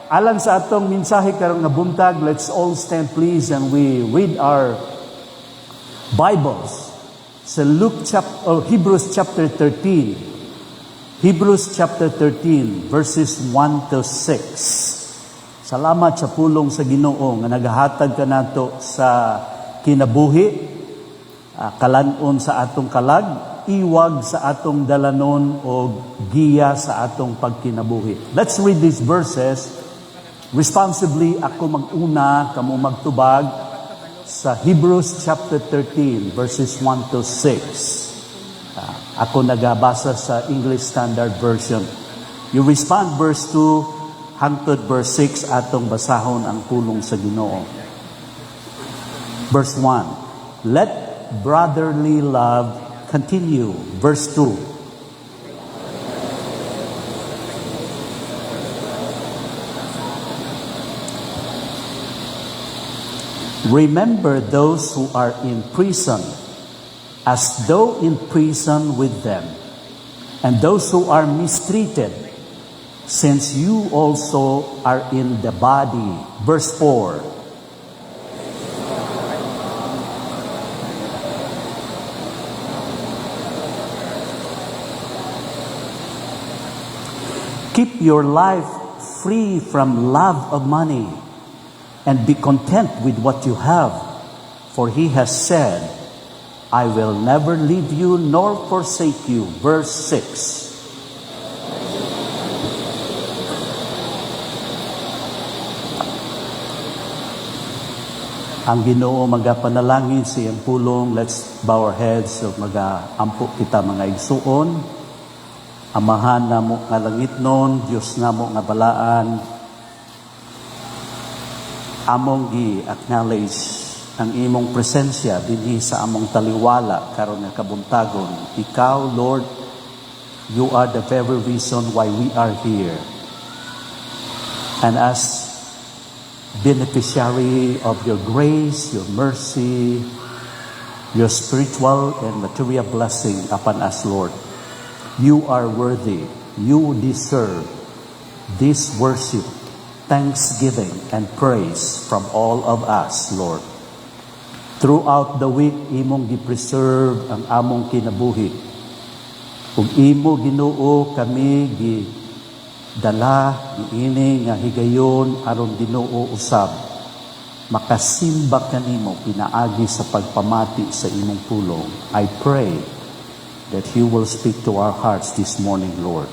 alang sa atong mensahe karong nga buntag, let's all stand please and we read our Bibles sa Hebrews chapter 13. Hebrews chapter 13 verses 1 to 6. Salamat sa pulong sa Ginoo nga nagahatag kanato sa kinabuhi, kalanon sa atong kalag, iwag sa atong dalanon o giya sa atong pagkinabuhi. Let's read these verses. Responsibly, ako mag-una, kamo magtubag sa Hebrews chapter 13, verses 1 to 6. Ako nagabasa sa English Standard Version. You respond verse 2, hangtod verse 6, atong basahon ang pulong sa Ginoo. Verse 1, let brotherly love continue. Verse 2, remember those who are in prison, as though in prison with them, and those who are mistreated, since you also are in the body. Verse 4. Keep your life free from love of money, and be content with what you have. For he has said, I will never leave you nor forsake you. Verse 6. Ang Ginoo magapanalangin sa iyang pulong. Let's bow our heads so magaampo kita mga igsuon. Amahan na mo nga langit nun, Diyos na mo nga balaan, among gi-acknowledge ang imong presensya dinhi sa among taliwala karon nga kabuntagon. Ikaw, Lord, you are the very reason why we are here. And as beneficiary of your grace, your mercy, your spiritual and material blessing upon us, Lord, you are worthy. You deserve this worship, thanksgiving and praise from all of us, Lord. Throughout the week, imong gi-preserve ang among kinabuhi. Kung imo Ginoo kami gidala giini nga higayon aron Ginoo usab makasimba kanimo pinaagi sa pagpamati sa imong pulong. I pray that you will speak to our hearts this morning, Lord.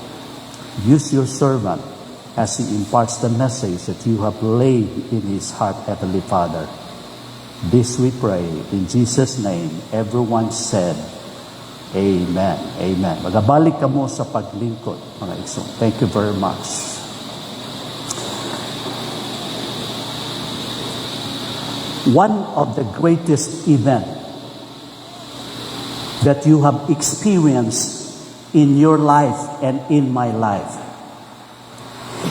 Use your servant as he imparts the message that you have laid in his heart, Heavenly Father. This we pray in Jesus' name. Everyone said, Amen. Amen. Magabalik ka mo sa paglingkod, mga igsoon. Thank you very much. One of the greatest events that you have experienced in your life and in my life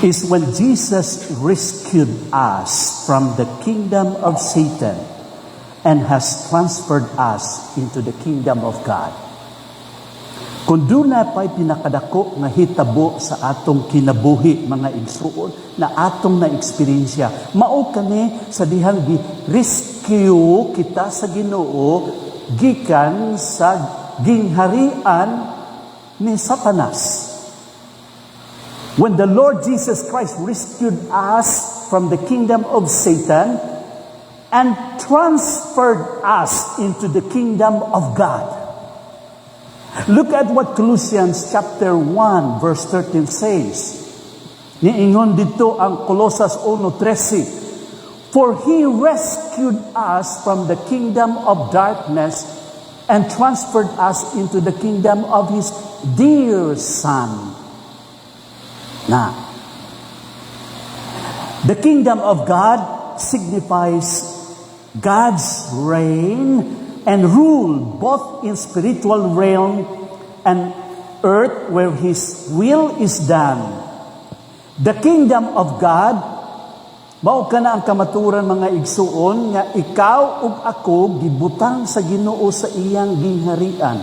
is when Jesus rescued us from the kingdom of Satan and has transferred us into the kingdom of God. Kung doon na pa'y pinakadako nga hitabo sa atong kinabuhi, mga igsuon, na atong na-experiensya, mao kani sa dihang gi-rescue kita sa Ginoo gikan sa gingharian ni Satanas. When the Lord Jesus Christ rescued us from the kingdom of Satan and transferred us into the kingdom of God. Look at what Colossians chapter 1 verse 13 says. Niingon dito ang Colosas 1:13. For He rescued us from the kingdom of darkness and transferred us into the kingdom of His dear Son. Now, the kingdom of God signifies God's reign and rule both in spiritual realm and earth where His will is done. The kingdom of God, mao kana ang kamaturan mga igsuon nga ikaw ug ako gibutang sa Ginoo sa iyang gingharian.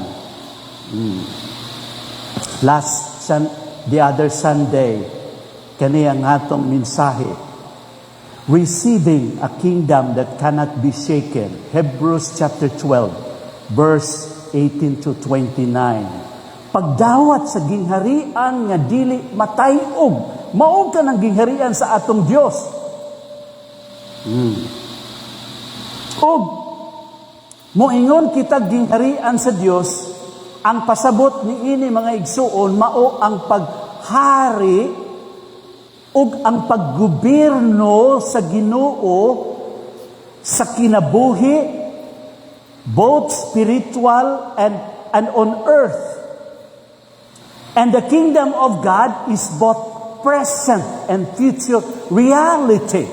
The other Sunday, Kani ang atong mensahe. Receiving a kingdom that cannot be shaken. Hebrews chapter 12, verse 18 to 29. Pagdawat sa gingharian nga dili matayog, mao ka ng gingharian sa atong Dios. Og moingon kita gingharian sa Dios, ang pasabot ni ini mga igsuon mao ang paghari ug ang paggobyerno sa Ginoo sa kinabuhi, both spiritual and on earth. And the kingdom of God is both present and future reality.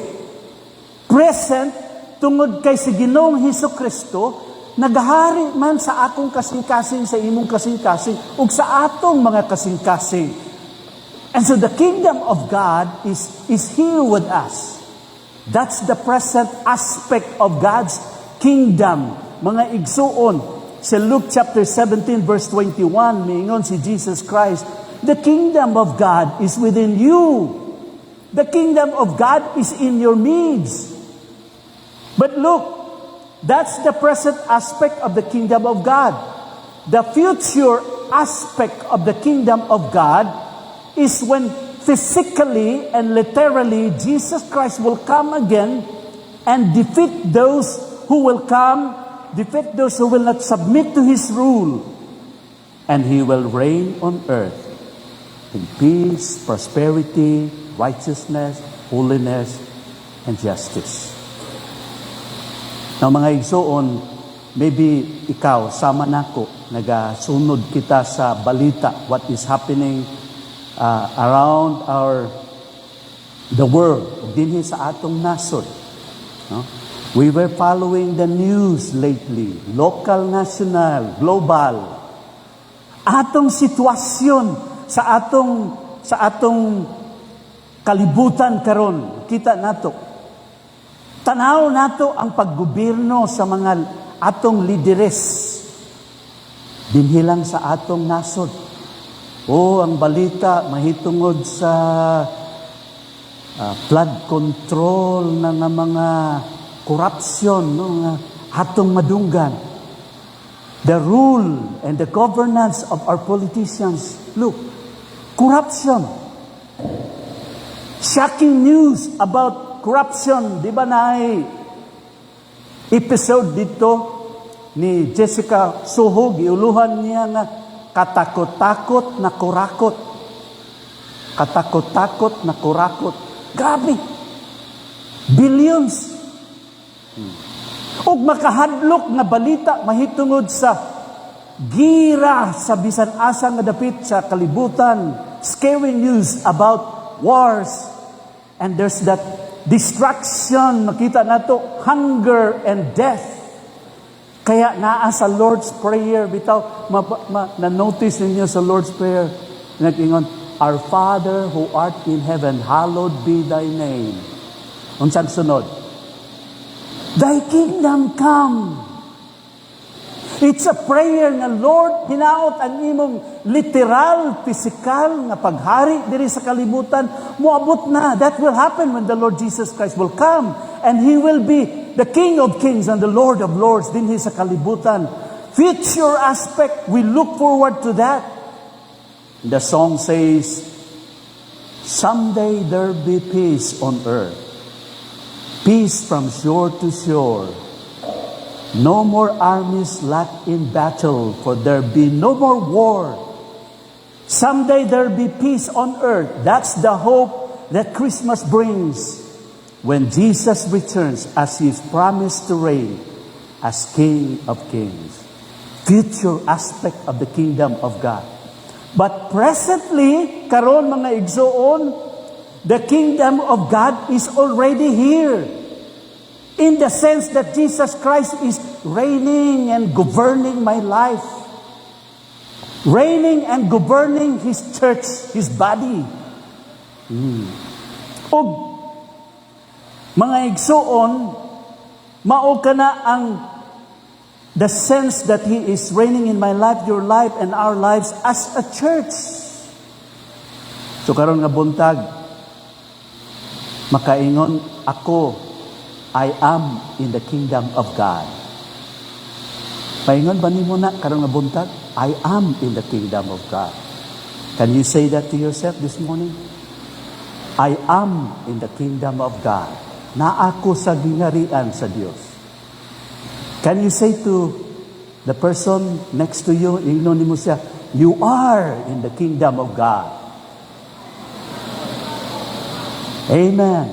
Present tungod kay si Ginoong Hesukristo, naghari man sa akong kasing-kasing, sa imong kasing-kasing, ug sa atong mga kasing-kasing. And so the kingdom of God is here with us. That's the present aspect of God's kingdom. Mga igsuon, sa Luke chapter 17 verse 21, miingon si Jesus Christ, the kingdom of God is within you. The kingdom of God is in your midst. But look, that's the present aspect of the kingdom of God. The future aspect of the kingdom of God is when physically and literally Jesus Christ will come again and defeat those who will not submit to His rule. And He will reign on earth in peace, prosperity, righteousness, holiness, and justice. Now mga igsoon, maybe ikaw, sama nako, nagasunod kita sa balita, what is happening around the world, dinhi sa atong nasod. No? We were following the news lately, local, national, global. Atong sitwasyon sa atong kalibutan karon, kita nato. Tanaw nato ang paggobyerno sa mga atong lideres. Dinhi lang sa atong nasod. Ang balita mahitungod sa flood control ng mga corruption, nga atong madunggan. The rule and the governance of our politicians. Look, corruption. Shocking news about corruption. Di ba na episode dito ni Jessica Soho, giuluhan niya nga katakot-takot na kurakot. Katakot-takot na kurakot. Grabe. Billions. Ug makahadlok nga balita mahitungod sa gira sa bisan asa nga dapit sa kalibutan. Scary news about wars. And there's that destruction. Makita nato hunger and death. Kaya naa sa Lord's Prayer, bitaw, na-notice ninyo sa Lord's Prayer, nag-ingon, Our Father who art in heaven, hallowed be thy name. Unsang sunod? Thy kingdom come. It's a prayer na, Lord, hinaot ang imong literal, physical nga paghari diri sa kalibutan. Moabot na. That will happen when the Lord Jesus Christ will come. And He will be the King of Kings and the Lord of Lords din sa kalibutan. Future aspect, we look forward to that. The song says, someday there'll be peace on earth. Peace from shore to shore. No more armies locked in battle, for there'll be no more war. Someday there'll be peace on earth. That's the hope that Christmas brings. When Jesus returns as He's promised to reign as King of Kings. Future aspect of the kingdom of God. But presently, karon mga igsoon, the kingdom of God is already here. In the sense that Jesus Christ is reigning and governing my life. Reigning and governing His church, His body. Og mga igsoon, mao kana ang the sense that He is reigning in my life, your life, and our lives as a church. So karon nga buntag, Makaingon ako, I am in the kingdom of God. Paingon ba nimo na karong nga buntag? I am in the kingdom of God. Can you say that to yourself this morning? I am in the kingdom of God. Na ako sa gingharian sa Dios. Can you say to the person next to you, ingnon nimo siya, you are in the kingdom of God. Amen.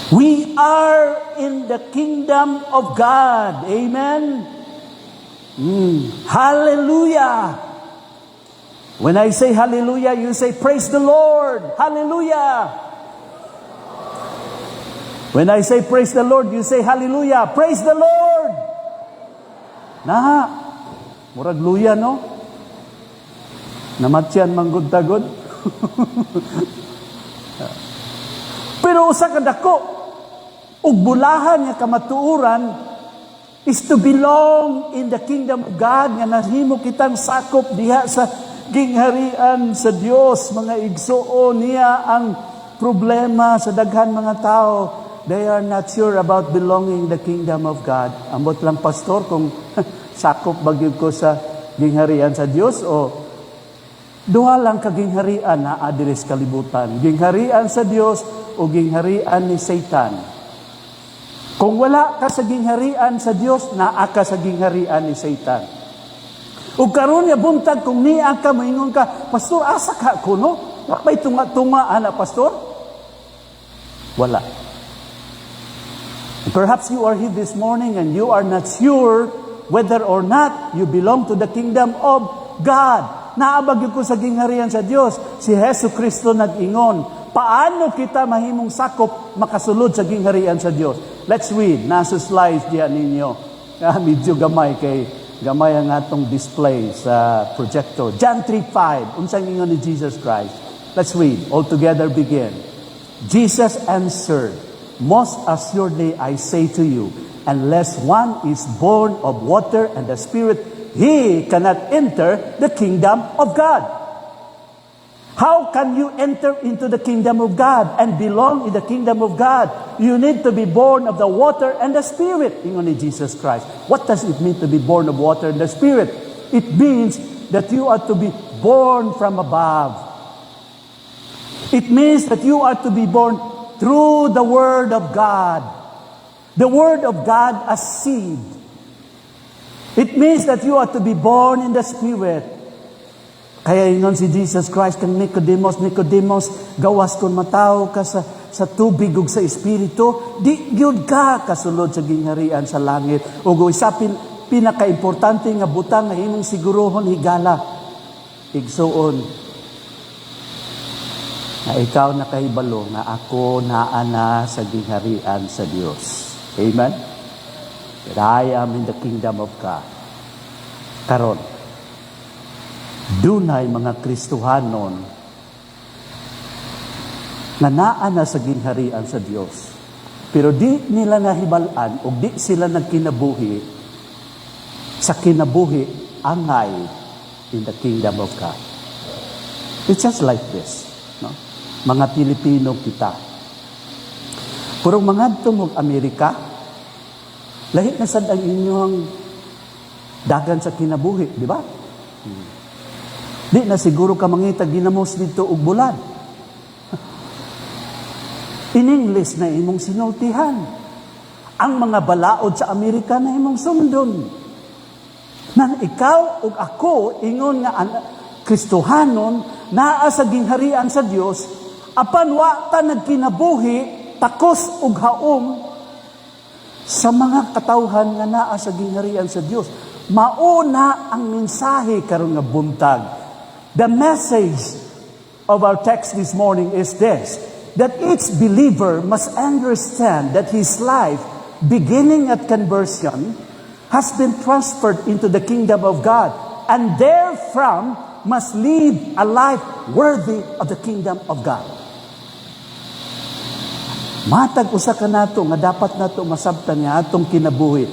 We are in the kingdom of God. Amen. Hallelujah. When I say hallelujah, you say praise the Lord. Hallelujah. When I say praise the Lord, you say hallelujah. Praise the Lord. Naha. Murag luya, no? Namatyan manggod-tagod. Pero usa ka dako ug bulahan nga kamatuoran is to belong in the kingdom of God nga nahimo kitang sakop diha sa gingharian sa Dios. Mga igsuon niya ang problema sa daghan mga tao. They are not sure about belonging in the kingdom of God. Ambot lang pastor kung sakop bagyod ko sa gingharian sa Dios o duha lang ka gingharian na adres kalibutan. Gingharian sa Dios o gingharian ni Satan. Kung wala ka sa gingharian sa Dios, naa ka sa gingharian ni Satan. Ug karon niya buntag kung niya ka moingon ka, pastor, asa ka ko no? May tunga-tunga ana pastor? Wala. Perhaps you are here this morning and you are not sure whether or not you belong to the kingdom of God. Naabag ko sa gingharian sa Dios. Si Hesus Kristo nag-ingon, paano kita mahimong sakop makasulod sa gingharian sa Dios? Let's read. Nasa slides diyan ninyo. Medyo gamay kay gamay ang atong display sa projector. John 3:5. Unsang ingon ni Jesus Christ? Let's read. All together begin. Jesus answered, most assuredly I say to you, unless one is born of water and the Spirit, he cannot enter the kingdom of God. How can you enter into the kingdom of God and belong in the kingdom of God? You need to be born of the water and the Spirit. Ingon ni Jesus Christ. What does it mean to be born of water and the Spirit? It means that you are to be born from above. It means that you are to be born through the Word of God. The Word of God as seed. It means that you are to be born in the Spirit. Kaya ingon si Jesus Christ kang Nicodemus, gawas kon mataw ka sa tubig ug sa espiritu, di gyud ka kasulod sa gingharian sa langit. Ug isa pinaka-importante nga butang nga imong sigurohon higala. Igsuon na ikaw nakahibalo nga ako naa na sa gingharian sa Dios. Amen. That I am in the kingdom of God. Karon dunay mga Kristohanon nga naa na sa gingharian sa Dios. Pero di nila nahibalan o di sila nagkinabuhi sa kinabuhi angay in the kingdom of God. It's just like this. No? Mga Pilipino kita. Pero mga tumog Amerika, lahi na sad ang inyong dagan sa kinabuhi, di ba? Di na siguro ka mangita ginamos dito og bulan. In English na imong sinultihan. Ang mga balaod sa Amerika na imong sundon. Nan ikaw ug ako ingon nga Kristohanon naa sa gingharian sa Dios apan wa ta nagkinabuhi takos ug haom sa mga katawhan nga naa sa gingharian sa Dios. Mauna ang mensahe karon nga buntag. The message of our text this morning is this, that each believer must understand that his life, beginning at conversion, has been transferred into the kingdom of God, and therefrom must live a life worthy of the kingdom of God. Matag usa ka nato nga dapat nato masabtan nga atong kinabuhi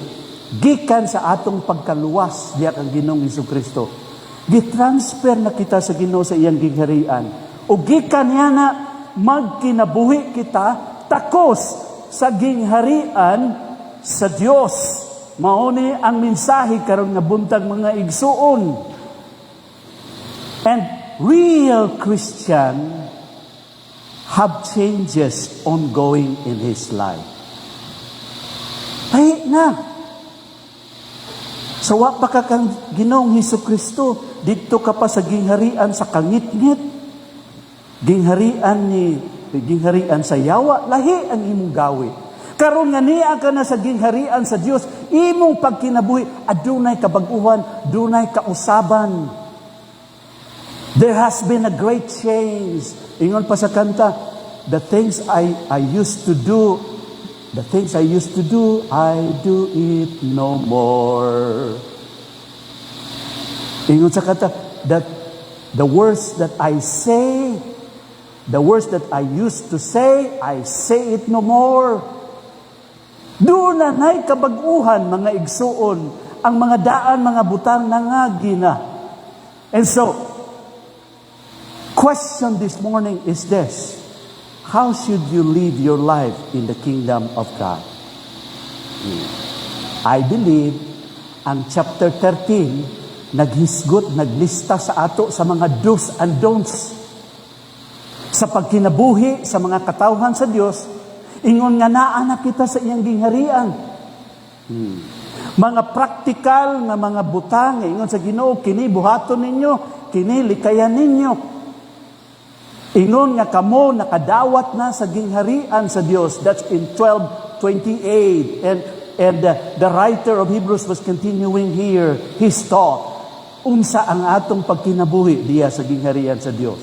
gikan sa atong pagkaluwas diha kang Ginoong Hesukristo. Gitransfer na kita sa Ginoo sa iyang gingharian. O gikan niya na magkinabuhi kita takos sa gingharian sa Dios. Mao ni ang mensahe karon nga buntag mga igsuon. And real Christian have changes ongoing in his life. Ay na. So wa pa ka kang Ginoong Hesukristo, dito ka pa sa gingharian sa kangit-ngit. Gingharian sa yawa, lahi ang imong gawi. Karon nga niya ka na sa gingharian sa Dios, imong pagkinabuhi adunay kabag-uhan, dunay kausaban. There has been a great change. Ingon pa sa kanta, the things I used to do, I do it no more. Ingon sa kanta, that the words that I say, the words that I used to say, I say it no more. Doon na nay kabag-uhan, mga igsuon, ang mga daan, mga butang nangagi na. And so, question this morning is this: how should you live your life in the kingdom of God? I believe ang chapter 13 naghisgot, naglista sa ato sa mga do's and don'ts sa pagkinabuhi sa mga katawhan sa Dios. Ingon nga naa na kita sa iyang gingharian. Mga praktikal nga mga butang, ingon sa Ginoo, kini buhaton ninyo, kini likayan ninyo. Ingon nga kamo nakadawat na sa gingharian sa Dios. That's in 12:28. And the writer of Hebrews was continuing here his thought. Unsa ang atong pagkinabuhi diya sa gingharian sa Dios?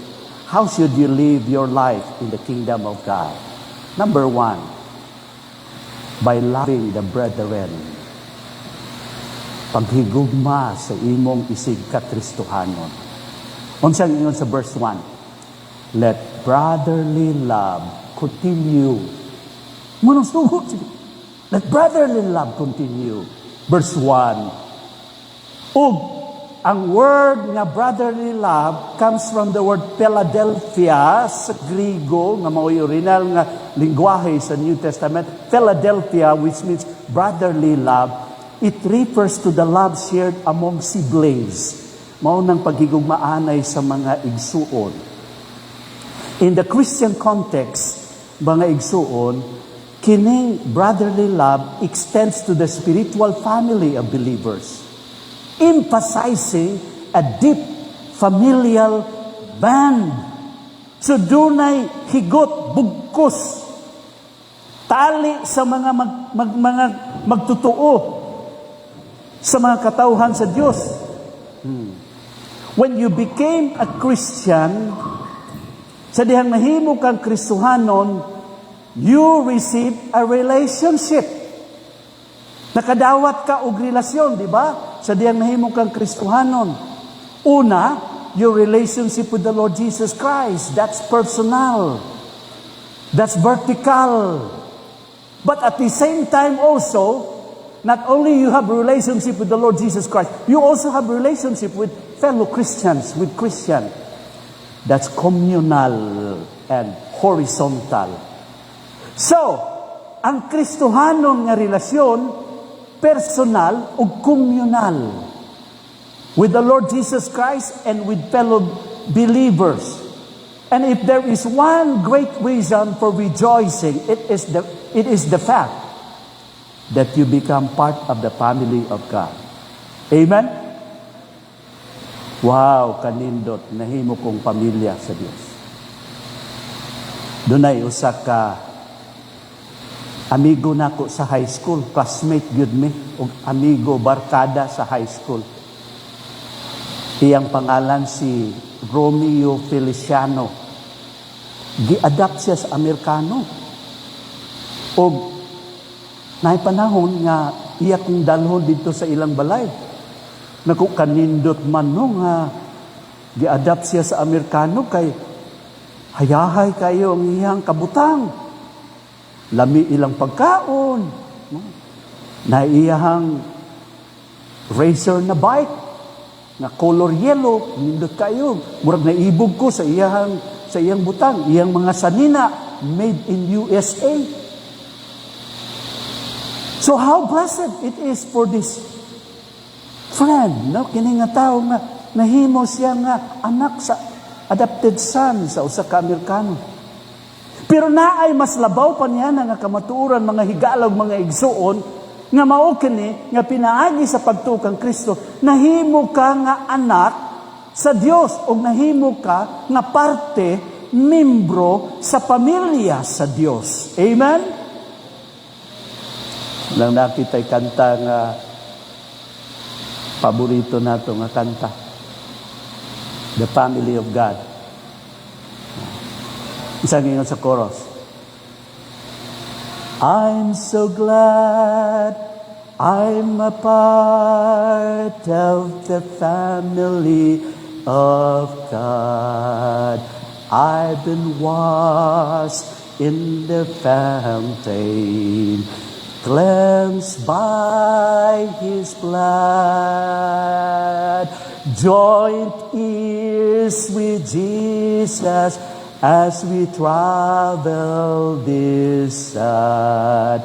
How should you live your life in the kingdom of God? Number 1, by loving the brethren. Paghigugma sa imong isig kakristohanon. Unsang ingon sa verse 1, let brotherly love continue. Let brotherly love continue. Verse 1, ang word nga brotherly love comes from the word Philadelphia sa Griego, nga mao'y original nga lingwahe sa New Testament. Philadelphia, which means brotherly love, it refers to the love shared among siblings. Mao nang paghigugmaanay sa mga igsuon. In the Christian context, mga igsuon, kining brotherly love extends to the spiritual family of believers, emphasizing a deep familial bond. So dunay higot, bugkos, tali sa mga magtutuo sa mga katawhan sa Diyos. When you became a Christian, sa dihang nahimo kang Kristohanon, you receive a relationship. Nakadawat ka og relasyon, di ba? Sa diyang nahimo kang Kristohanon. Una, your relationship with the Lord Jesus Christ. That's personal. That's vertical. But at the same time also, not only you have relationship with the Lord Jesus Christ, you also have relationship with fellow Christians, with Christian. That's communal and horizontal. So, ang Kristohanon nga relasyon, personal o communal with the Lord Jesus Christ and with fellow believers. And if there is one great reason for rejoicing, it is the fact that you become part of the family of God. Amen? Wow, kanindot, nahimo kong pamilya sa Diyos. Dunay usa ka amigo nako sa high school, classmate gyud mi, og amigo barkada sa high school. Iyang pangalan si Romeo Feliciano. Gi-adapt siya sa Amerikano. Og naay panahon nga iya kong dalhon dito sa ilang balay. Naku kanindot man no nga gi-adapt siya sa Amerikano kay hayahay kayo ang iyang kabutang. Lami ilang pagkaon. Naiyahang racer na bike na color yellow, nindot kayo. Murag naibog ko sa sa iyang butang. Iyang mga sanina, made in USA. So how blessed it is for this friend, no? Kini nga tao nga nahimo siya nga anak sa adopted son sa usa ka Amerikano. Pero naay mas labaw pa niya nga kamatuoran mga higalog, mga igsuon, nga mao kini nga pinaagi sa pagtuo kang Kristo, nahimo ka nga anak sa Dios o nahimo ka nga parte, membro sa pamilya sa Dios. Amen? Lang nakita'y kanta nga paborito nato nga kanta. The Family of God. Isang ingon sa chorus. I'm so glad I'm a part of the family of God. I've been washed in the fountain, cleansed by His blood, joint ears with Jesus as we travel this side.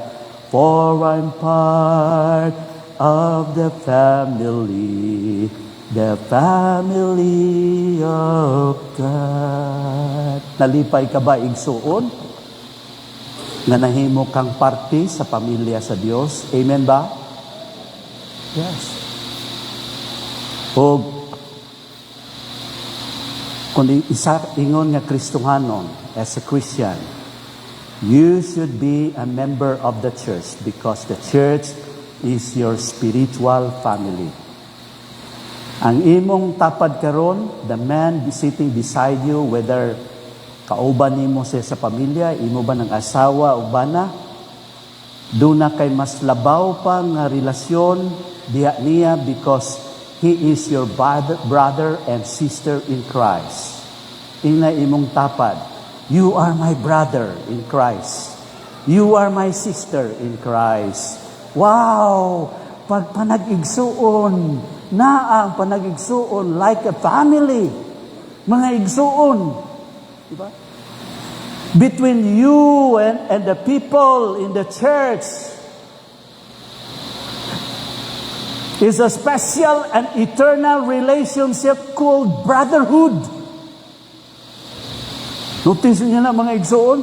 For I'm part of the family of God. Nalipay ka ba igsuon? Nga nahimo kang parte sa pamilya sa Dios? Amen ba? Yes. O kung isa ingon nga Kristohanon, as a Christian, you should be a member of the church because the church is your spiritual family. Ang imong tapad karon, the man sitting beside you, whether kauban nimo siya sa pamilya, imo ba ng asawa o bana, doon na kay mas labaw pa nga relasyon diya niya because he is your brother and sister in Christ. Ina imong tapad, you are my brother in Christ. You are my sister in Christ. Wow! Pag panag-igsuon, na ang panag-igsuon like a family. Mga igsuon. Diba? Between you and the people in the church is a special and eternal relationship called brotherhood. Notice niyo na mga igsuon?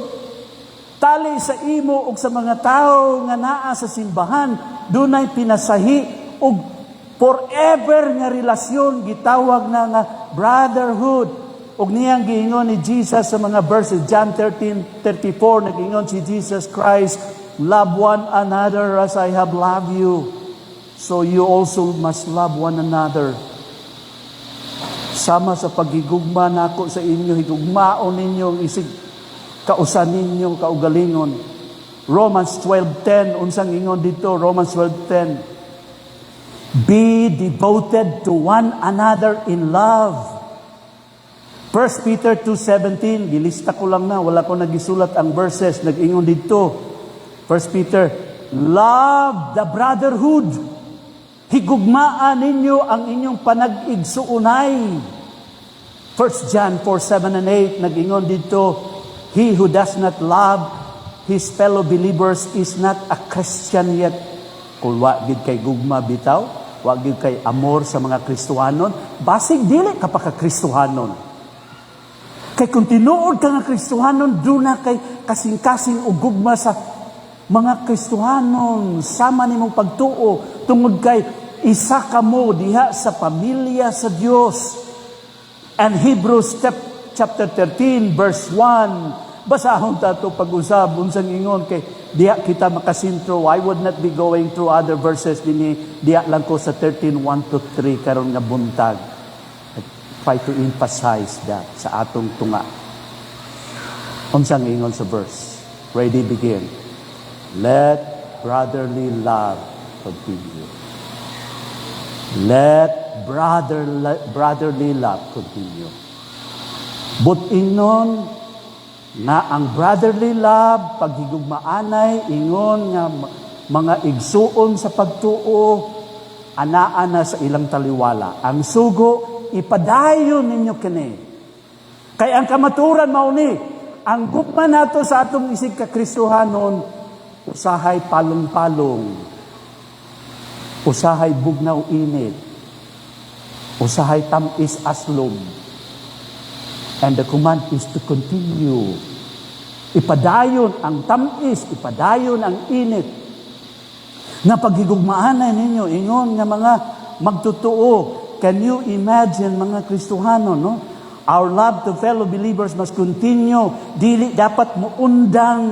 Tali sa imo ug sa mga tao nga naa sa simbahan, dunay pinasahi ug forever nga relasyon gitawag na nga brotherhood. Ug niyang giingon ni Jesus sa mga verses, John 13:34, nag-ingon si Jesus Christ, love one another as I have loved you, so you also must love one another. Sama sa paghigugma nako sa inyo, higugmaon ninyo isig kausan ninyo kaugalingon. Romans 12:10, unsang ingon dito, Romans 12:10, be devoted to one another in love. 1 Peter 2:17, gilista ko lang na, wala ko nagisulat ang verses, nag-ingon dito. 1 Peter, love the brotherhood. Higugmaan ninyo ang inyong panag-igsuunay. 1 John 4:7 and 8, nag-ingon dito, he who does not love his fellow believers is not a Christian yet. Kung wagid kay gugma bitaw, wagid kay amor sa mga Kristohanon, basig dili ka pa ka Kristohanon. Kay kung tinuod ka nga Kristohanon, doon na kay kasing-kasing o gugma sa mga Kristohanon, sama nimong pagtuo, tungod kay isa ka mo diha sa pamilya sa Dios. And Hebrews chapter 13 verse 1, basahon tato pag-usab unsang ingon kay diha kita makasintro. I would not be going through other verses dinhi, diha lang ko sa 13:1-3 karon nga buntag. I try to emphasize that sa atong tunga. Unsang ingon sa verse? Ready, begin. Let brotherly love continue. Let brotherly love continue. Buting nun, nga ang brotherly love, paghigugmaanay, ingon nga mga igsuon sa pagtuo, anaan na sa ilang taliwala. Ang sugo, ipadayon ninyo kini. Kaya ang kamaturan mauni, ang gugma nato sa atong isig ka Kristohanon, usahay palong-palong, usahay bugnaw init, usahay tamis aslom. And the command is to continue. Ipadayon ang tamis, ipadayon ang init. Nga paghigugmaanan ninyo, ingon nga mga magtutuo. Can you imagine mga Kristohano, no? Our love to fellow believers must continue. Dili dapat muundang.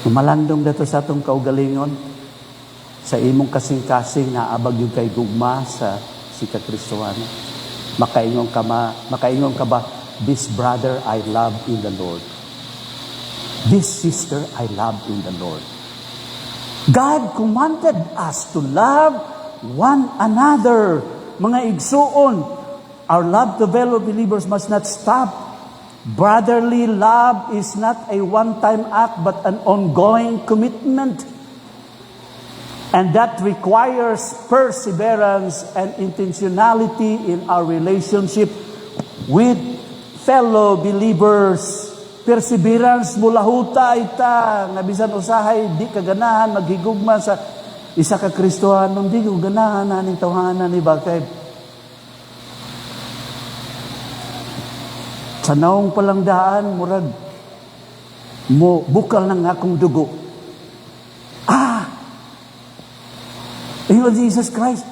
Malandong dato sa atong kaugalingon, sa imong kasing-kasing na abag yung kay gugma sa si Kristohano. Makaingon ka ba, this brother I love in the Lord. This sister I love in the Lord. God commanded us to love one another. Mga igsuon, our love to fellow believers must not stop. Brotherly love is not a one-time act but an ongoing commitment. And that requires perseverance and intentionality in our relationship with fellow believers. Perseverance mula huta ita nga bisan usahay di kaganahan maghigugma sa isa ka Kristohanon, di ko ganahan aning tawhanan ni bakay. Sa naong palang daan murag mo bukal ng akong dugo. Ingon Jesus Christ,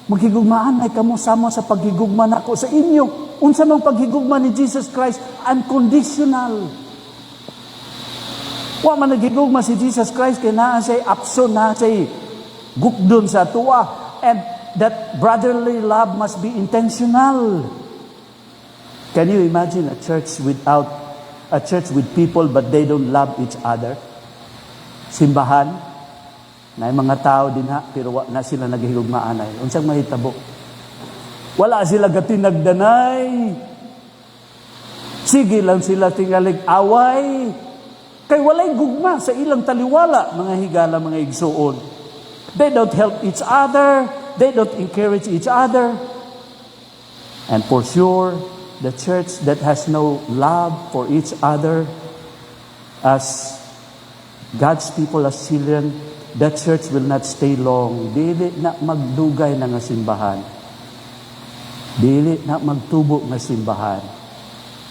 maghigugmaan ay kamo sama sa paghigugma nako sa inyo. Unsa mang paghigugma ni Jesus Christ, unconditional. Wa man naghigugma si Jesus Christ kay naa say apso na say gukdon sa tuwa, and that brotherly love must be intentional. Can you imagine a church with people but they don't love each other? Simbahan na mga tao din pero na sila naghigugmaanay. Unsang mahitabo? Wala sila gatinagdanay. Sige lang sila tingalig away. Kay walay gugma sa ilang taliwala, mga higala, mga igsuon. They don't help each other. They don't encourage each other. And for sure, the church that has no love for each other as God's people, as children, that church will not stay long. Dili na magdugay na nga simbahan. Dili na magtubo nga simbahan.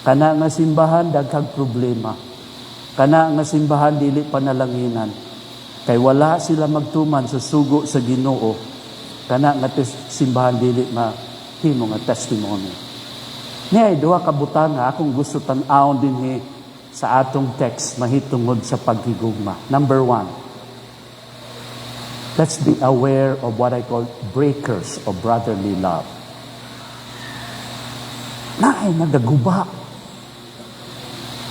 Kana nga simbahan, daghang problema. Kana nga simbahan, dili panalanginan. Kay wala sila magtuman sa sugo sa Ginoo. Kana nga simbahan, dili mahimo nga testimony. Niya, duha ka butang nga akong gusto tan-awon din sa atong text mahitungod sa paghigugma. Number 1, let's be aware of what I call breakers of brotherly love. Naay nagaguba.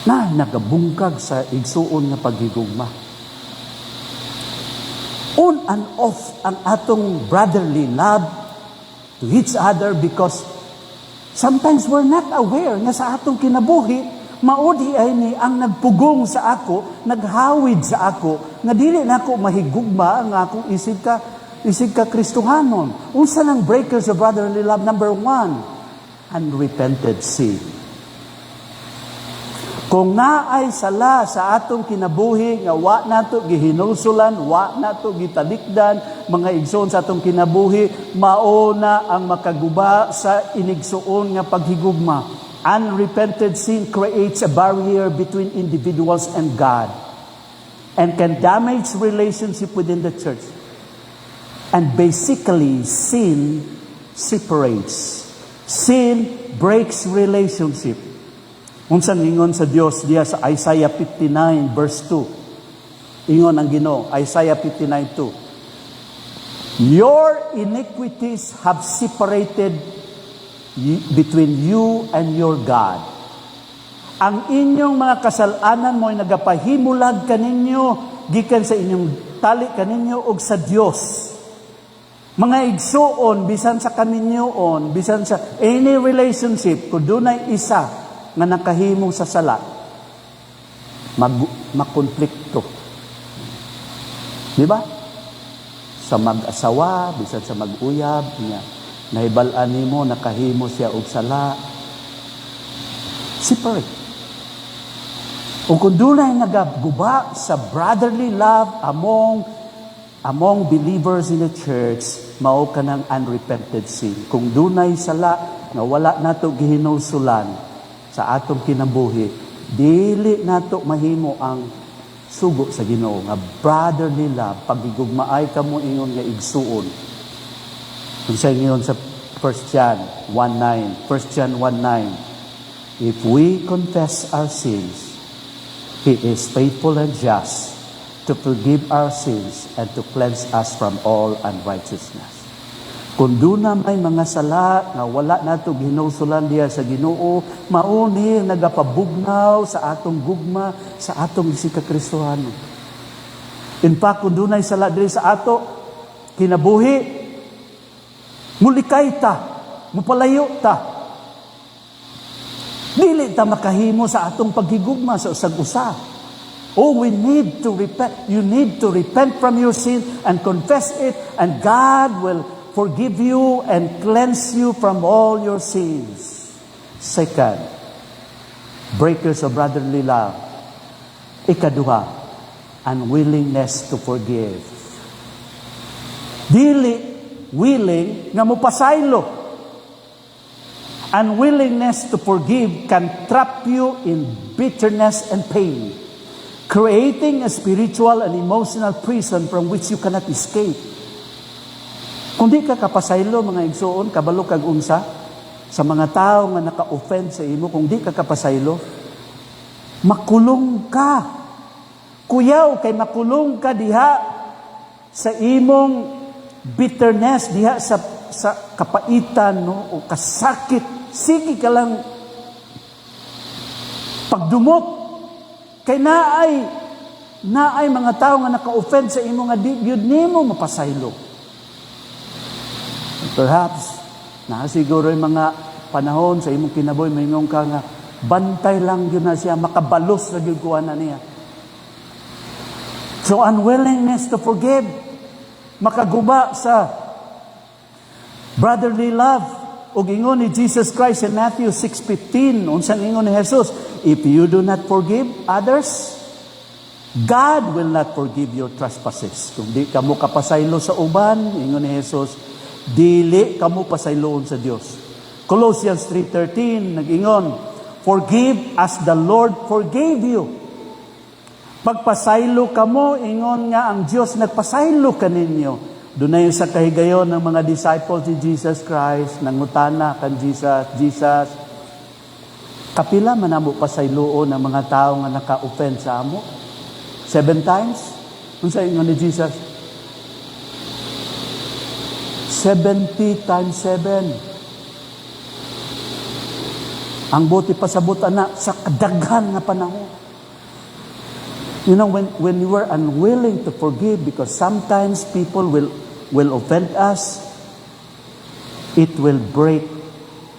Naay nagabungkag sa igsuon nga paghigugma. On and off ang atong brotherly love to each other because sometimes we're not aware nga sa atong kinabuhi maudi ay ni ang nagpugong sa ako, naghawid sa ako, nga dili na ako mahigugma ang akong isig ka Kristohanon. Unsa nang breakers of brotherly love? Number 1, unrepented sin. Kung naay sala sa atong kinabuhi nga wa nato gihinusulan, wa nato gitalikdan, mga igsoon sa atong kinabuhi, mauna ang makaguba sa inigsuon nga paghigugma. Unrepented sin creates a barrier between individuals and God and can damage relationship within the church. And basically, sin separates. Sin breaks relationship. Unsan ingon sa Dios diya sa Isaiah 59 verse 2. Ingon ang Ginoo, Isaiah 59:2. Your iniquities have separated between you and your God. Ang inyong mga kasalanan mo ay nagapahimulag kaninyo gikan sa inyong tali kaninyo og sa Dios. Mga igsuon bisan sa kaminyoon, bisan sa any relationship, kung dunay isa nga nakahimo sa sala, makonflikto. Di ba? Sa mag-asawa, bisan sa mag-uyab, niya. Nahibalaan nimo nakahimo siya og sala. Separate. O kung dunay nagaguba sa brotherly love among believers in the church, mao ka ng unrepented sin. Kung dunay sala nga wala nato gihinulsulan sa atong kinabuhi, dili nato mahimo ang sugo sa Ginoo nga brotherly love, pagigugmaay kamo ingon nga igsuon. Kung sa ingon sa 1 John 1:9, 1 John 1:9, if we confess our sins, He is faithful and just to forgive our sins and to cleanse us from all unrighteousness. Kung doon na may mga sala nga wala nato ginusulan diya sa Ginoo, mauni nagapabugnaw sa atong gugma, sa atong isikakristohano. In fact, kung doon ay sala diri sa ato, kinabuhi, mulikay ta, mupalayo ta. Dili ta makahimo sa atong paghigugma sa usag-usa. Oh, we need to repent. You need to repent from your sin and confess it, and God will forgive you and cleanse you from all your sins. Second, breakers of brotherly love. Ikaduha, unwillingness to forgive. Dili willing nga mopasaylo. Unwillingness to forgive can trap you in bitterness and pain, creating a spiritual and emotional prison from which you cannot escape. Kung di ka kapasaylo, mga igsoon, kabalo kag unsa, sa mga tao nga naka-offend sa imo, kung di ka kapasaylo, makulong ka. Kuyaw, kay makulong ka diha sa imong bitterness, diha sa kapaitan, no, o kasakit. Sige ka lang pagdumot. Kay naay mga tao nga naka-offend sa imo nga di gyud nimo mapasaylo. Perhaps siguro yung mga panahon sa imong kinabuhi mayingon ka nga bantay lang gyud na siya, makabalos na gyud kuha na niya. So unwillingness to forgive, makaguba sa brotherly love. Og ingon ni Jesus Christ in Matthew 6:15, unsang ingon ni Jesus, if you do not forgive others, God will not forgive your trespasses. Kung di kamo kapasaylo sa uban, ingon ni Jesus, dili kamo pasayloon sa Dios. Colossians 3:13 nag-ingon, forgive as the Lord forgave you. Pagpasaylo kamo, ingon nga ang Dios nagpasaylo kaninyo. Doon na yung sa kahigayon ng mga disciples ni Jesus Christ, nangutana kan Jesus, kapila man amo pasayloon ng mga tao nga naka-offend sa amo? 7 times? Kung sa inyo ni Jesus? 70 times 7. Ang buti pasabot na sa kadaghan nga panahon. You know, when you were unwilling to forgive, because sometimes people will offend us, it will break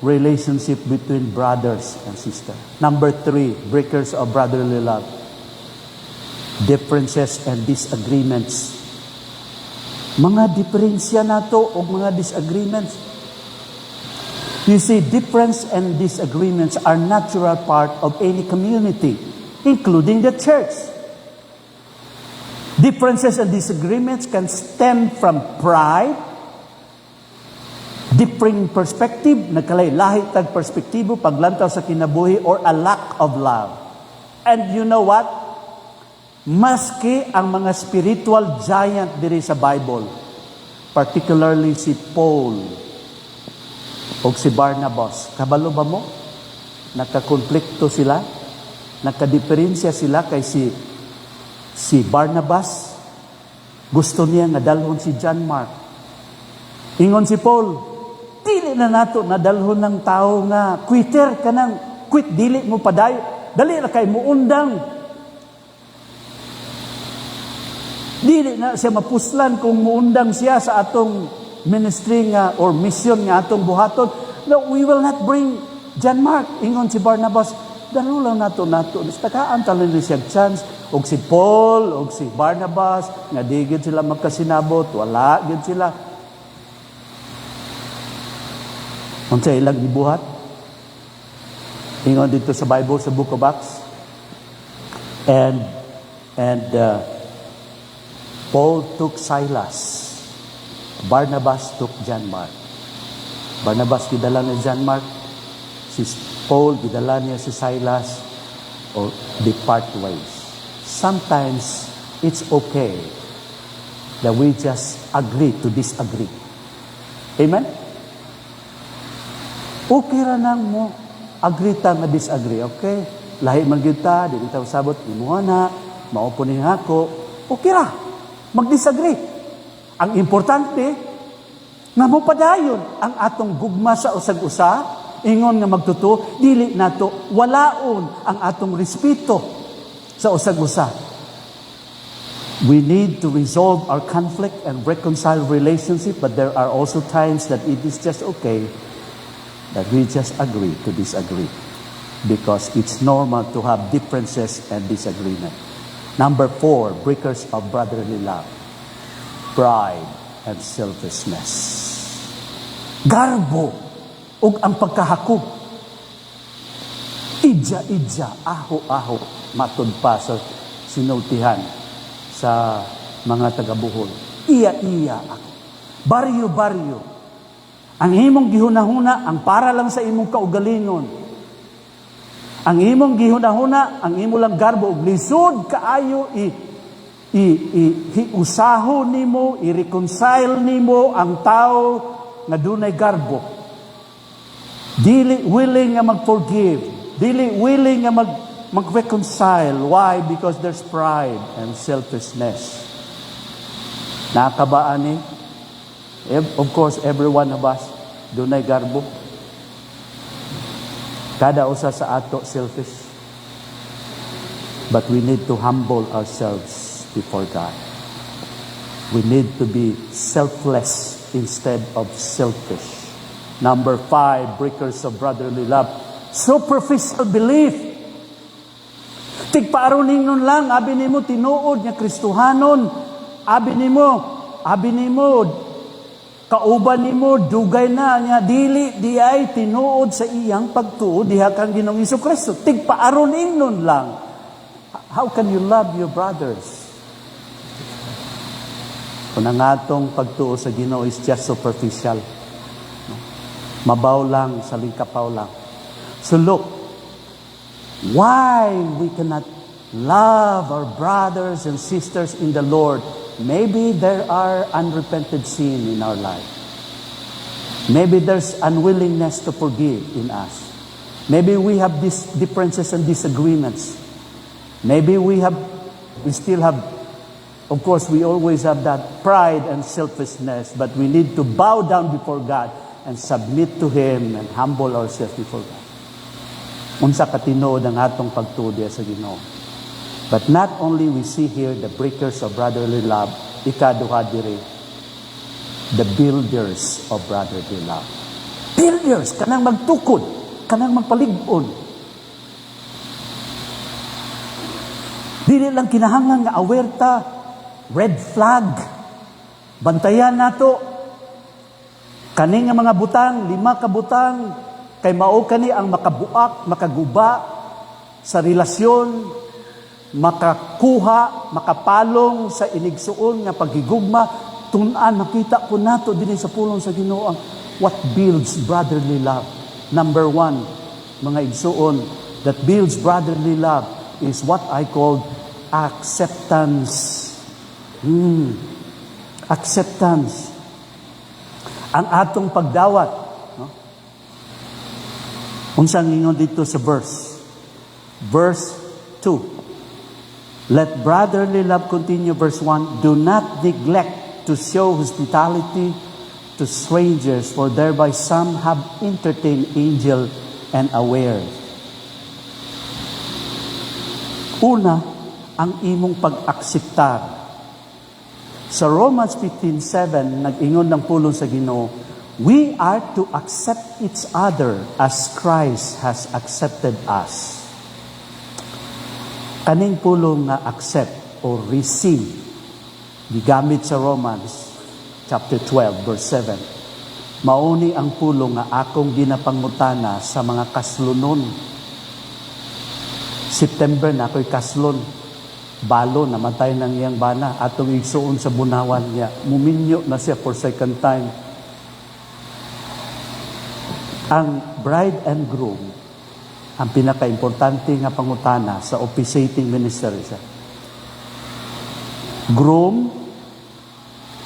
relationship between brothers and sisters. Number 3, breakers of brotherly love. Differences and disagreements. Mga diferensya nato o mga disagreements. You see, difference and disagreements are natural part of any community, including the church. Differences and disagreements can stem from pride, differing perspective, nagkalay-lahi tag perspektibo, paglantaw sa kinabuhi, or a lack of love. And you know what? Maski ang mga spiritual giant diri sa Bible, particularly si Paul o si Barnabas, kabalo ba mo? Nagkakonflikto sila, nagkadiferensya sila kay si Barnabas, gusto niya nga dalhon si John Mark. Ingon si Paul, dili na nato nadalhon ng tao nga quitter ka nang quit, dili mo paday, dali na kay muundang. Dili na siya mapuslan kung muundang siya sa atong ministry nga or mission nga atong buhaton. No, we will not bring John Mark. Ingon si Barnabas, dalo lang nato. Tagaan talon ni siya chance. Og si Paul, og si Barnabas, nga di gid sila magkasinabot, wala gid sila. Unsa ilang gibuhat? Ingon dito sa Bible, sa Book of Acts. And Paul took Silas. Barnabas took John Mark. Barnabas gidala ni John Mark. Si Paul gidala niya si Silas. Or depart ways. Sometimes it's okay that we just agree to disagree. Amen? Okay ra nang mo agree ta nga disagree, okay? Lahi man gyud ta, dili ta usabot imuha na, maupo ni ako. Okay ra. Mag-disagree. Ang importante nga mo padayon ang atong gugma sa usag-usa, ingon nga magtuto, dili nato walaon ang atong respeto sa usag-usa. We need to resolve our conflict and reconcile relationship, but there are also times that it is just okay that we just agree to disagree, because it's normal to have differences and disagreement. Number 4, breakers of brotherly love. Pride and selfishness. Garbo ug ang pagkahakog. Idya-idya, aho-aho, matud pa sa sinultihan sa mga taga-Bohol. Iya-iya ako. Baryo-baryo. Ang imong gihuna-huna, ang para lang sa imong kaugalingon. Ang imong gihuna-huna, ang imo lang garbo, ug lisod kaayo i-usaho nimo, i-reconcile nimo ang tao nga dunay garbo. Dili willing nga mag-forgive. Dili willing nga mag-reconcile. Why? Because there's pride and selfishness. Nakabaan ni? Of course, every one of us, dunay garbo. Kada usa sa ato selfish. But we need to humble ourselves before God. We need to be selfless instead of selfish. Number 5, breakers of brotherly love. Superficial belief. Tigpaaroning nun lang, abi nimo tinuod nga Kristohanon. Abi nimo, kauban nimo, dugay na niya, dili, di ay tinuod sa iyang pagtuod, diha kang Ginoong Hesukristo. Tigpaaroning nun lang. How can you love your brothers? Kung ang atong pagtuo sa Ginoo is just superficial. Mabaw lang, salingkapaw lang. So look, why we cannot love our brothers and sisters in the Lord? Maybe there are unrepented sin in our life. Maybe there's unwillingness to forgive in us. Maybe we have these differences and disagreements. Maybe we still have, of course, we always have that pride and selfishness, but we need to bow down before God and submit to Him and humble ourselves before God. Unsa katinood ang atong pagtuo sa Ginoo. But not only we see here the breakers of brotherly love, ikaduha diri, the builders of brotherly love. Builders, kanang magtukod, kanang magpalig-on. Dili lang kinahanglan nga awerta, red flag. Bantayan nato. Kani nga mga butang, 5 ka butang, kay mao kani ang makabuak, makaguba sa relasyon, makakuha, makapalong sa inigsuon nga paghigugma, tun-an makita ko nato dinhi sa pulong sa Ginoo ang what builds brotherly love. Number 1, mga igsuon, that builds brotherly love is what I call acceptance. Acceptance. Ang atong pagdawat, no? Unsang ingon dito sa verse 2. Let brotherly love continue, verse 1. Do not neglect to show hospitality to strangers, for thereby some have entertained angel and aware. Una, ang imong pag-akseptar. Sa Romans 15:7, nag-ingon ng pulong sa Ginoo, we are to accept each other as Christ has accepted us. Kaning pulong nga accept or receive, gigamit sa Romans chapter 12, verse 7. Mauni ang pulong nga akong ginapangutana sa mga kaslunon. September na ako'y kaslon. Balo, namatay ng iyang bana. Atong igsuon sa bunawan niya. Muminyo na siya for second time. Ang bride and groom, ang pinaka-importante nga pangutana sa officiating ministry siya. Groom,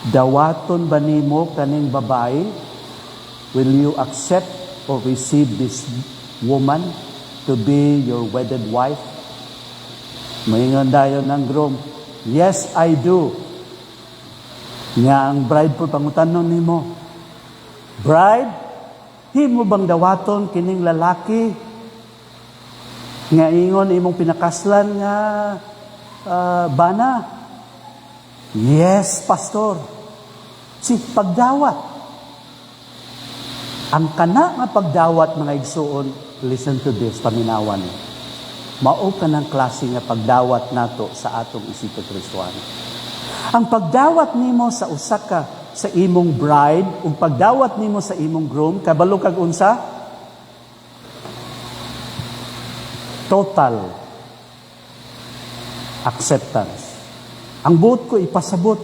dawaton ba nimo kaning babae? Will you accept or receive this woman to be your wedded wife? Maingon dayon ng groom, yes, I do. Nga ang bride po pangutanon nimo, bride, himo bang dawaton kining lalaki nga ingon imong pinakaslan nga bana? Yes, pastor. Si pagdawat. Ang kana nga pagdawat, mga igsuon, listen to this, paminawan. Mao ka ng klase nga pagdawat nato sa atong isip Kristohano. Ang pagdawat nimo sa usa ka sa imong bride, ug pagdawat nimo sa imong groom, kabalo kag unsa? Total acceptance. Ang buot ko ipasabot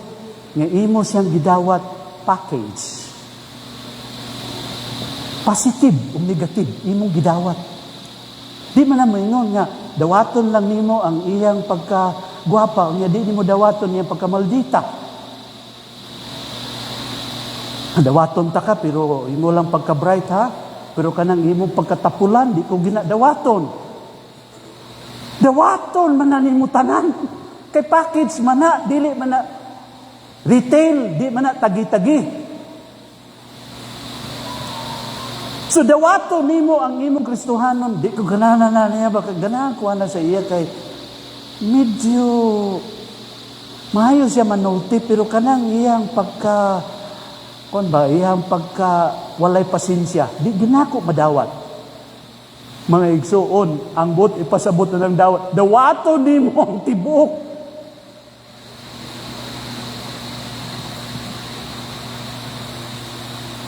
nga imo siyang gidawat package. Positive o negative, imong gidawat. Di man na maingon nga, dawaton lang nimo ang iyang pagka-gwapa, nga di nimo dawaton iyang pagkamaldita. Dawaton ta ka, pero imo lang pagka-bright ha, pero kanang imong pagkatapulan, di ko ginadawaton. Dawaton man na nimo tanan. Kay package man na, dili man na retail, di man na tagi-tagi. So dawato nimo ang imong Kristohanon, di ko ganahan na niya, baka ganahan ko na sa iya kay medyo maayo siya manulti, pero kanang iyang iyang pagka walay pasensya, di ginako madawat. Mga igsuon, ang bot ipasabot na ng dawat, dawato nimo ang tibuok.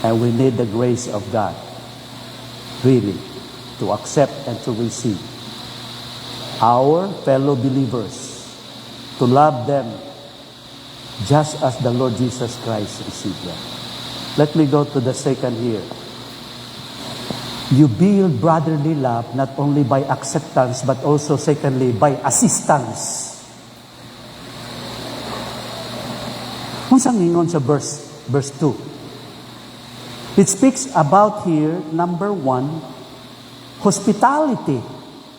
And we need the grace of God, really, to accept and to receive our fellow believers, to love them just as the Lord Jesus Christ received them. Let me go to the second here. You build brotherly love not only by acceptance, but also, secondly, by assistance. Unsang ingon sa verse 2? It speaks about here, number 1, hospitality.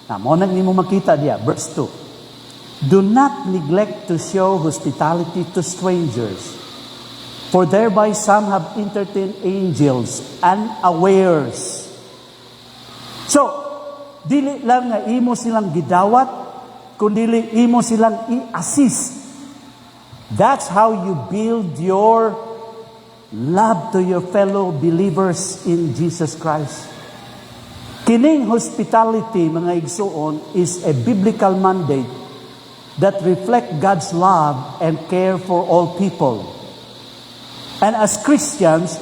Na mo nang nimo makita diya, verse 2. Do not neglect to show hospitality to strangers, for thereby some have entertained angels unawares. So, dili lang nga imo silang gidawat, kundi imo silang i-assist. That's how you build your love to your fellow believers in Jesus Christ. Kining hospitality, mga igsuon, is a biblical mandate that reflect God's love and care for all people. And as Christians,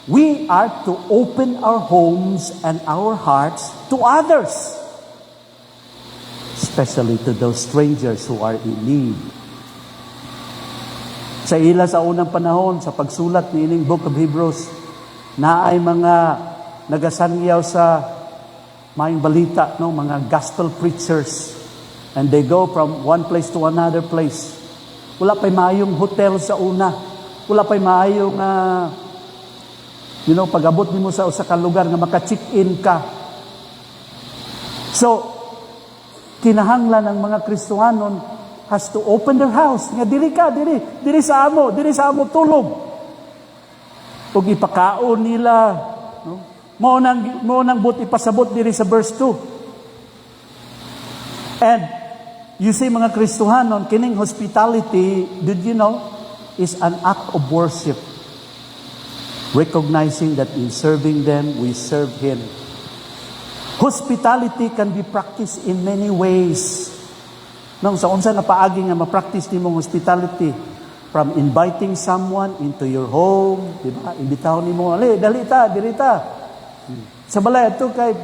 we are to open our homes and our hearts to others, especially to those strangers who are in need. Sa ila sa unang panahon, sa pagsulat ni ining Book of Hebrews, na ay mga nagasangyaw sa maayong balita, no? Mga gospel preachers, and they go from one place to another place. Wala pa'y maayong hotel sa una. Wala pa'y maayong, pag-abot mo sa usa ka lugar nga maka-check-in ka. So, kinahanglan ng mga Kristohanon has to open their house. Nga diri sa amo tulog. Ug ipakaon nila, no? Mo nang but ipasabot diri sa verse 2. And you see, mga Kristohanon, kining hospitality, did you know, is an act of worship. Recognizing that in serving them, we serve Him. Hospitality can be practiced in many ways. Nung sa unsa nga paagi nga ma-practice nimong hospitality, From inviting someone into your home, di ba? Imbitahon ni mo, ali, dalita, dirita. Sa balay, ito kay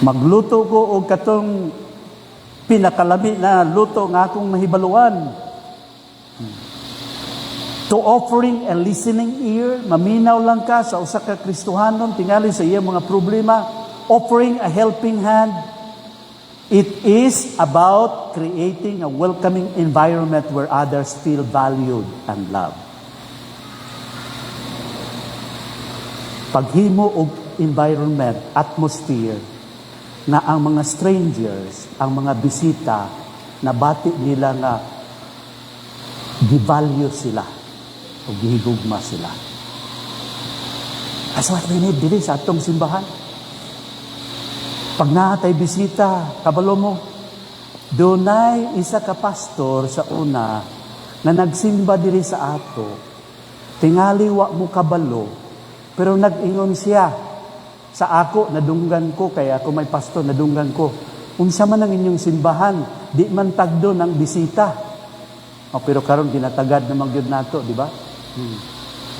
magluto ko o katong pinakalami na luto nga akong mahibaluan. To offering a listening ear, maminaw lang ka sa usa ka Kristohanon, tingali sa iyang mga problema, offering a helping hand. It is about creating a welcoming environment where others feel valued and loved. Paghimo og environment, atmosphere, na ang mga strangers, ang mga bisita, nabati nila nga di-value sila o gihigugma sila. That's what we need dili sa atong simbahan. Pag nahatay bisita, kabalo mo, dunay isa ka pastor sa una na nagsimba diri sa ato, tingali wa mo kabalo, pero nag-ingon siya, sa ako, nadunggan ko, kaya ako may pastor, nadunggan ko. Unsa man ang inyong simbahan, di man tagdo ng bisita. Pero karon ginatagad na magyud nato, di ba?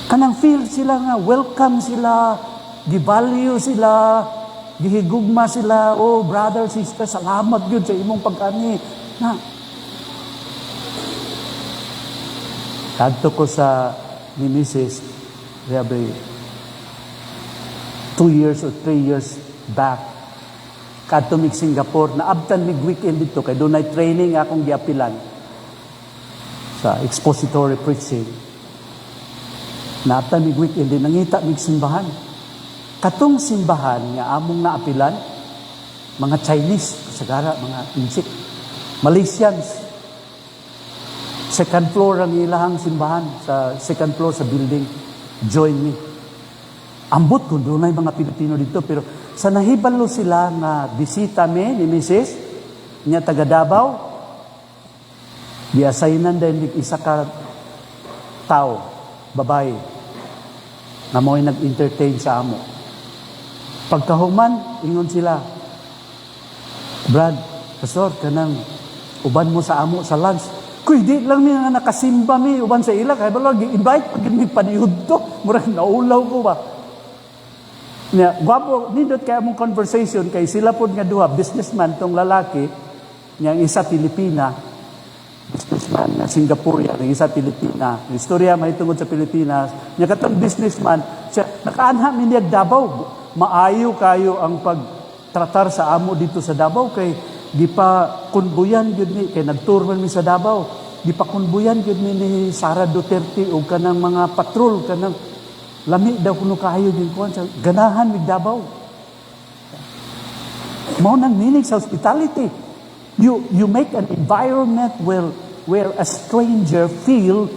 Kanang feel sila nga, welcome sila, givalue sila, gihigugma sila, oh brother, sister, salamat yun sa imong pag-ani. Na. Kadto ko sa ni Mrs. Sabi, 2 years or 3 years back, kadto mig Singapore, naabtan mig weekend dito, kay doon ay training akong giapilan sa expository preaching. Naabtan mig weekend, nangita mig simbahan. Katong simbahan nga among naapilan, mga Chinese, sagara, mga Insik, Malaysians. Second floor ang ilahang simbahan, sa second floor sa building. Join me. Ambot ko, doon ay mga Pilipino dito, pero sa nahibalo sila na bisita ni Mrs. niya taga Davao, di-assignan din isa ka tao, babae, na mo'y nag-entertain sa amo. Pagkahuman, ingon sila, Brad, pastor, kanang uban mo sa amo sa lunch. Kuy, di lang mi nga nakasimba mi, uban sa ila, kaya ba invite pag mi panihod to, murag naulaw ko ba? Gwapo, nindot kaya mong conversation, kay sila po nga duha, businessman tong lalaki, niyang isa Pilipina, businessman na Singaporean, ng isa Pilipina, istorya may tungod sa Pilipinas, niya katong businessman, siya, nakaanha mi niyag Davao, maayo kayo ang pagtratar sa amo dito sa Davao, kay di pa kunbuyan yun ni, kay nagturman mi sa Davao, di pa kunbuyan yun ni Sara Duterte o kanang mga patrol, kanang lami daw kuno kayo din ko sa ganahan mig Davao. Mao nang meaning sa hospitality. You make an environment where a stranger feel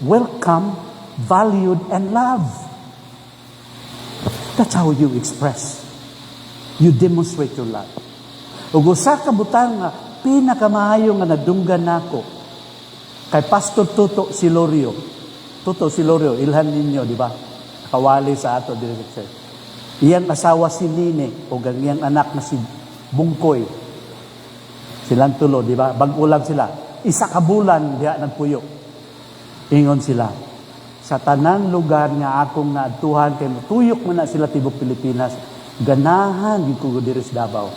welcome, valued, and loved. That's how you express. You demonstrate your love. Ug usa ka butang nga pinakamaayo nga nadunggan nako kay Pastor Toto Silorio. Toto Silorio, ilhan ninyo, di ba? Kawali sa ato diri sa church. Iyang asawa si Nine o iyang anak na si Bungkoy. Silang tulo, di ba? Bag-ulang sila. Isa ka bulan diha nagpuyo. Ingon sila, sa tanang lugar nga akong naadtuhan kay tuyok man na sila tibok Pilipinas, ganahan gid ko diri sa Davao.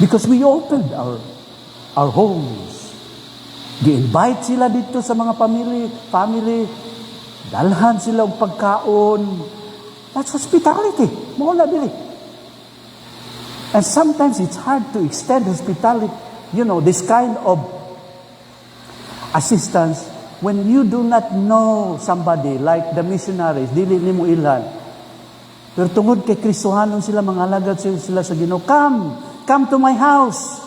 Because we opened our homes. Gi-invite sila dito sa mga family, dalhan sila og pagkaon. That's hospitality. Mo na dili. And sometimes it's hard to extend hospitality, this kind of assistance when you do not know somebody like the missionaries, dili nimo ilhan. Pero tungod kay Kristohanon sila, mga alagad sila sa Ginoo, come to my house.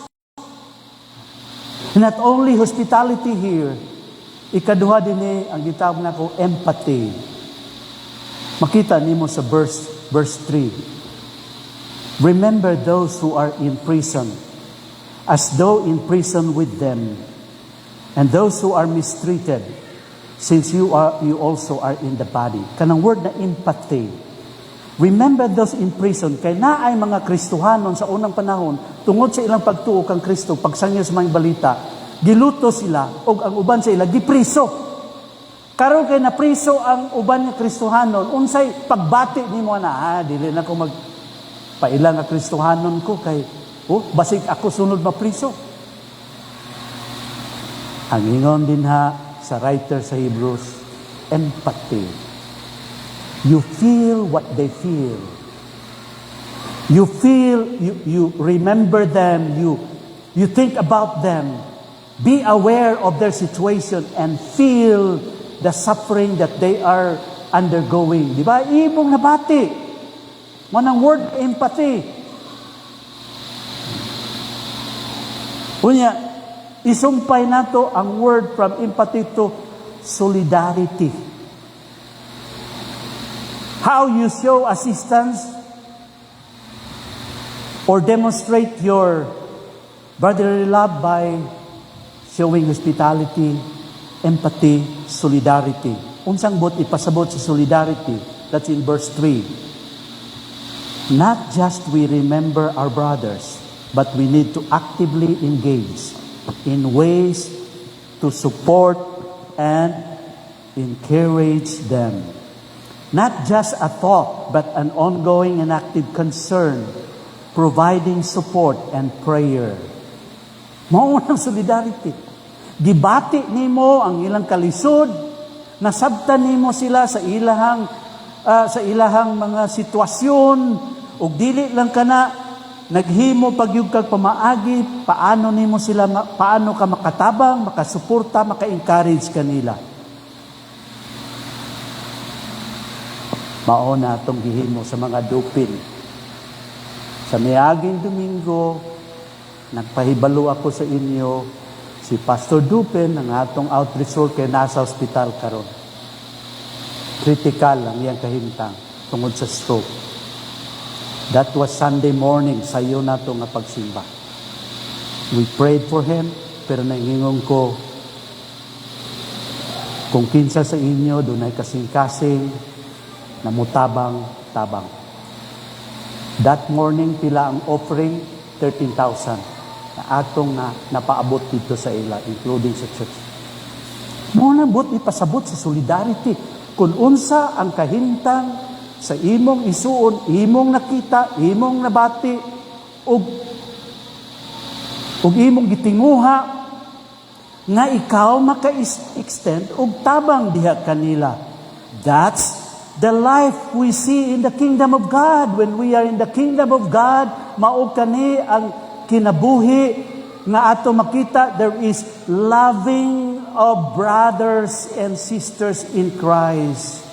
Not only hospitality here, ikaduha din ang gitawag nako empathy. Makita nimo sa verse 3. Remember those who are in prison, as though in prison with them, and those who are mistreated, since you also are in the body. Kanang word na empathy. Remember those in prison, kay naay mga Kristohanon sa unang panahon, tungod sa ilang pagtuo kang Kristo, pagsangyo sa mga balita, giluto sila, o ang uban sa ila, gipriso. Karon kay napriso ang uban nga Kristohanon, unsay pagbati nimo na, dili na ko magpaila nga Kristohanon ko, kay, basig ako sunod mapriso. Ang ingon din sa writer sa Hebrews, empathy. You feel what they feel. You feel, you remember them, you think about them. Be aware of their situation and feel the suffering that they are undergoing. Di ba? Ibong nabati. Manang word empathy. Unya, isumpay nato ang word from empathy to solidarity. How you show assistance or demonstrate your brotherly love by showing hospitality, empathy, solidarity. Unsang bot ipasabot sa solidarity? That's in verse 3. Not just we remember our brothers, but we need to actively engage in ways to support and encourage them. Not just a thought, but an ongoing and active concern, providing support and prayer. Mao ang solidarity. Gibati nimo ang ilang kalisod, nasabtan nimo sila sa ilahang mga sitwasyon, ug dili lang kana naghimo pagyud kag pamaagi, paano ka makatabang, makasuporta, maka-encourage kanila. Mao na atong gihimo sa mga dupin. Sa miaging Domingo, nagpahibalo ako sa inyo, si Pastor Dupin, ang atong outreach worker, nasa hospital karon. Critical ang iyang kahimtang tungod sa stroke. That was Sunday morning, sayo na ito nga pagsimba. We prayed for him, pero naingingon ko, kung kinsa sa inyo, doon ay kasing-kasing, namutabang-tabang. That morning, pila ang offering, 13,000. Na atong napaabot dito sa ila, including sa church. Muna bot ipasabot sa solidarity. Kung unsa ang kahintang sa imong isuon, imong nakita, imong nabati, ug imong gitinguha, nga ikaw maka-extend ug tabang diha kanila. That's the life we see in the kingdom of God. When we are in the kingdom of God, mao kani ang kinabuhi nga ato makita, there is loving of brothers and sisters in Christ.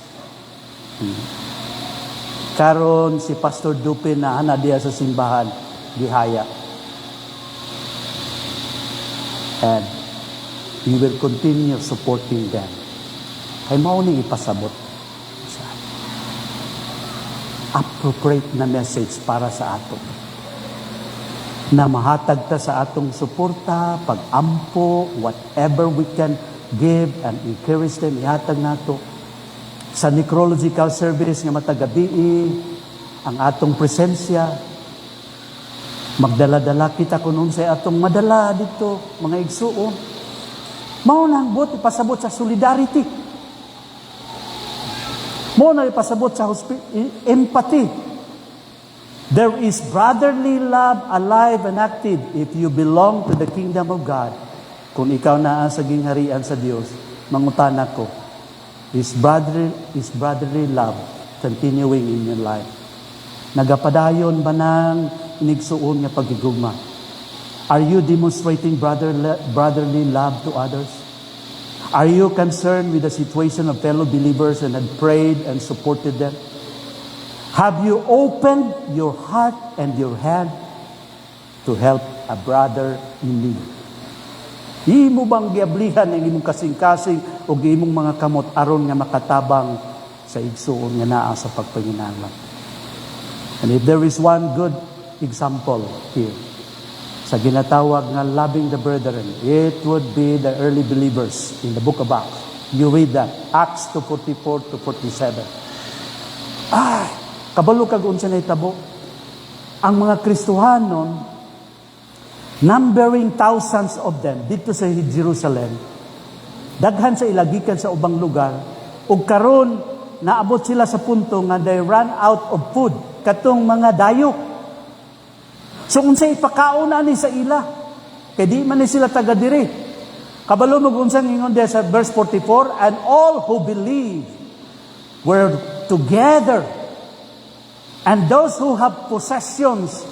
Karon si Pastor Dupin na ana diya sa simbahan, gihaya. And we will continue supporting them. Kay mao ni ipasabot sa appropriate na message para sa ato, na mahatag ta sa atong suporta, pag-ampo, whatever we can give and encourage them, ihatag nato. Sa necrological service nga matagabi, ang atong presensya, magdala-dala kita kunon sa atong madala dito, mga igsuon. Mao nang bot ipasabot sa solidarity. Mao na ipasabot sa empathy. There is brotherly love alive and active if you belong to the kingdom of God. Kung ikaw naa sa gingharian sa Dios, mangutana ko, is brotherly love continuing in your life? Nagapadayon ba nang inigsuon nga pagigugma? Are you demonstrating brotherly love to others? Are you concerned with the situation of fellow believers and have prayed and supported them? Have you opened your heart and your hand to help a brother in need? Imo bang giablihan ang imong kasing-kasing o imong mga kamot aron nga makatabang sa igsuon nga naa sa pagpanginahanglan? And if there is one good example here, sa ginatawag nga loving the brethren, it would be the early believers in the book of Acts. You read that, Acts 2:44 to 47. Kabalo kag unsa na itabo. Ang mga Kristohanon numbering thousands of them dito sa Jerusalem, daghan sa ilagikan sa ubang lugar, ug karon naabot sila sa punto nga they run out of food, katong mga dayok. So unsay ipakaon ani sa ila? Kay di man ni sila taga diri. Kabalo mo unsang ingon diha sa verse 44, and all who believe were together, and those who have possessions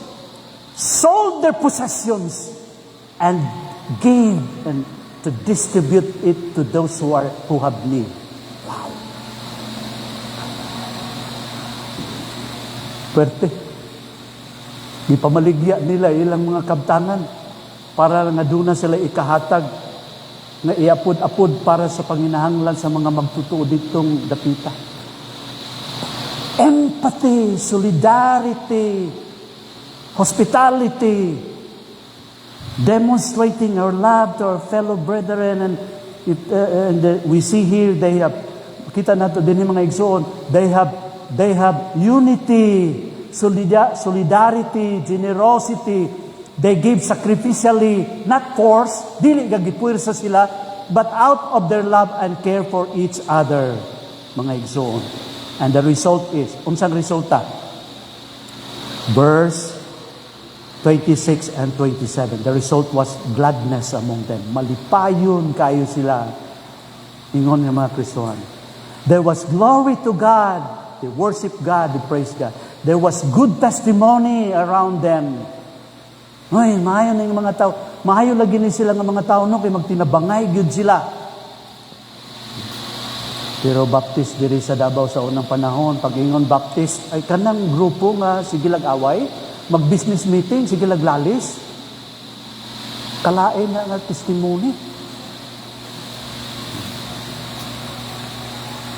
sold their possessions and gave and to distribute it to those who have need. Wow. Pwerte. Di pamaligya nila ilang mga kabtangan para nga doon na sila ikahatag nga iapod-apod para sa panginahanglan sa mga magtutuo ditong dapita. Empathy, solidarity, hospitality, demonstrating our love to our fellow brethren, and we see here they have, kita nato din yung mga igsoon, they have unity, solidarity, generosity. They give sacrificially, not force, dili gagipwersa sila, but out of their love and care for each other, mga igsoon. And the result is, unsang resulta? Verse 26 and 27. The result was gladness among them. Malipayon kayo sila. Ingon ng mga Kristohan. There was glory to God. They worship God. They praise God. There was good testimony around them. Ay, maayo na yung mga tao. Maayo lagi ni sila ng mga tao, no? Kaya magtinabangay, good sila. Pero Baptist diri sa Davao sa unang panahon, pag ingon Baptist, ay kanang grupo nga sige lag-away, mag-business meeting, sige laglalis. Kalain na testimony.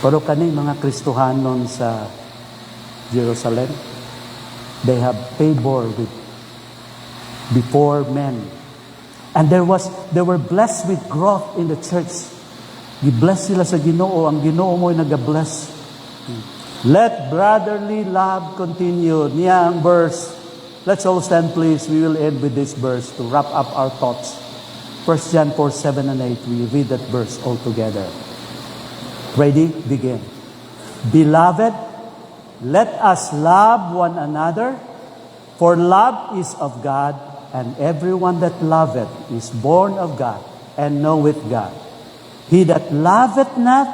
Pero kaning mga Kristohanon sa Jerusalem, they have favor before men. And they were blessed with growth in the church. I-bless sila sa Ginoo. Ang Ginoo mo'y nag-bless. Let brotherly love continue. Niya ang verse. Let's all stand please. We will end with this verse to wrap up our thoughts. 1 John 4:7 and 8. We read that verse all together. Ready? Begin. Beloved, let us love one another, for love is of God, and everyone that loveth is born of God, and knoweth God. He that loveth not,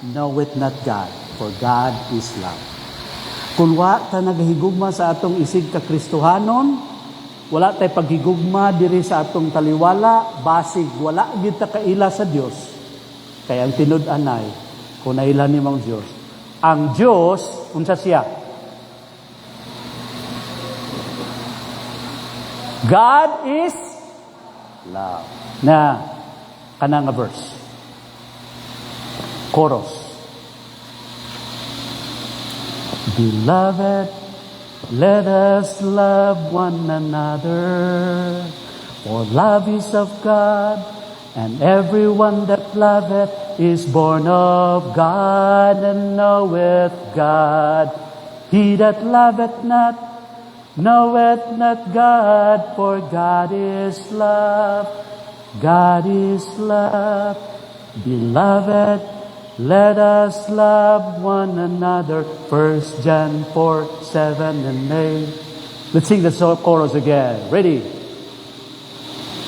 knoweth not God, for God is love. Kung wa ta naghigugma sa atong isig ka Kristohanon, wala tay paghigugma diri sa atong taliwala, basig wala gid ta kaila sa Dios. Kaya ang tinud-anay, kung naila ni mong Dios, ang Dios unsa siya? God is love. Na kanang verse. Chorus. Beloved, let us love one another, for love is of God, and everyone that loveth is born of God and knoweth God. He that loveth not, knoweth not God, for God is love. God is love. Beloved, let us love one another. 1 John 4:7 and 8. Let's sing the chorus again. Ready?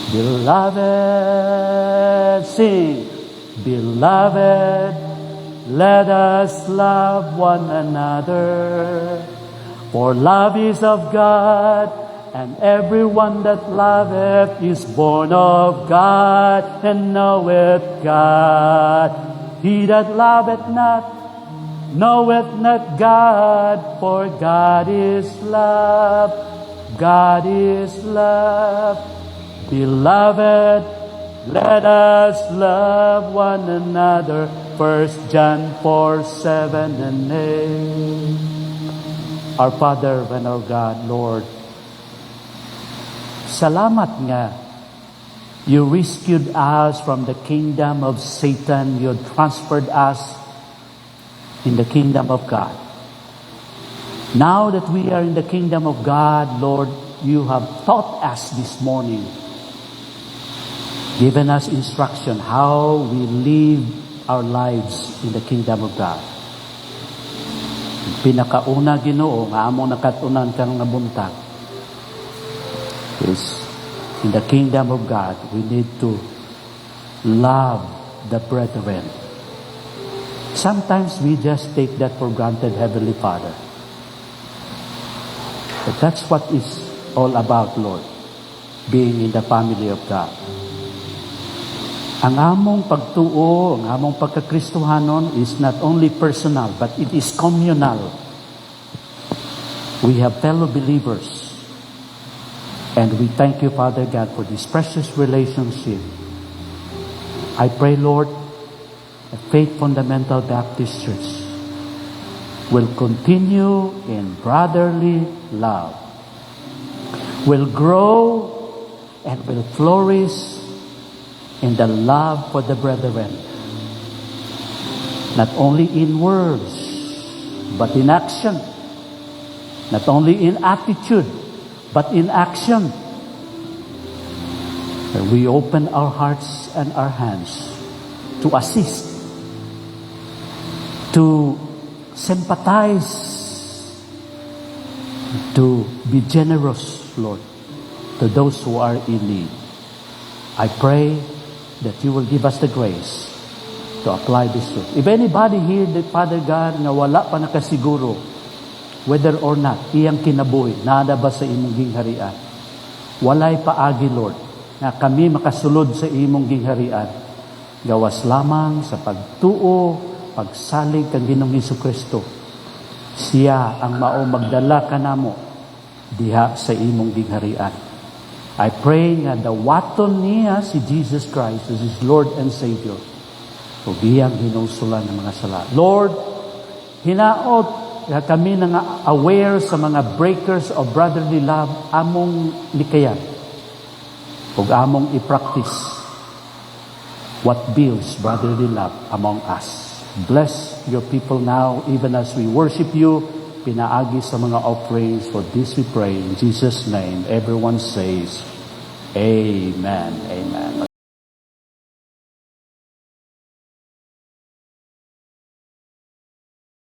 Beloved, sing. Beloved, let us love one another. For love is of God, and everyone that loveth is born of God and knoweth God. He that loveth not, knoweth not God, for God is love. God is love. Beloved, let us love one another. 1 John 4:7 and 8. Our Father and our God, Lord, salamat nga you rescued us from the kingdom of Satan. You transferred us in the kingdom of God. Now that we are in the kingdom of God, Lord, you have taught us this morning, given us instruction how we live our lives in the kingdom of God. Pinakauna, Ginoo, nga among nakatunan kang nabuntag is in the kingdom of God, we need to love the brethren. Sometimes we just take that for granted, Heavenly Father. But that's what it's all about, Lord, being in the family of God. Ang among pagtuo, ang among pagkakristohanon is not only personal, but it is communal. We have fellow believers. And we thank you, Father God, for this precious relationship. I pray, Lord, that Faith Fundamental Baptist Church will continue in brotherly love, will grow and will flourish in the love for the brethren, not only in words, but in action, not only in attitude, but in action. And we open our hearts and our hands to assist, to sympathize, to be generous, Lord, to those who are in need. I pray that you will give us the grace to apply this truth. If anybody here, that Father God, na wala pa nakasiguro whether or not iyang kinabuhi, nada ba sa imong gingharian, walay paagi, Lord, na kami makasulod sa imong gingharian, gawas lamang sa pagtuo, pagsalig kang Ginoong Hesukristo. Siya ang mao magdala kanamo diha sa imong gingharian. I pray nga dawaton niya si Jesus Christ as His Lord and Savior. O iyang hinusulan ng mga sala. Lord, hinaot nga kami nga aware sa mga breakers of brotherly love, among likayan. O among i-practice what builds brotherly love among us. Bless your people now, even as we worship you, pinaagi sa mga offerings. For this we pray in Jesus' name. Everyone says, Amen. Amen.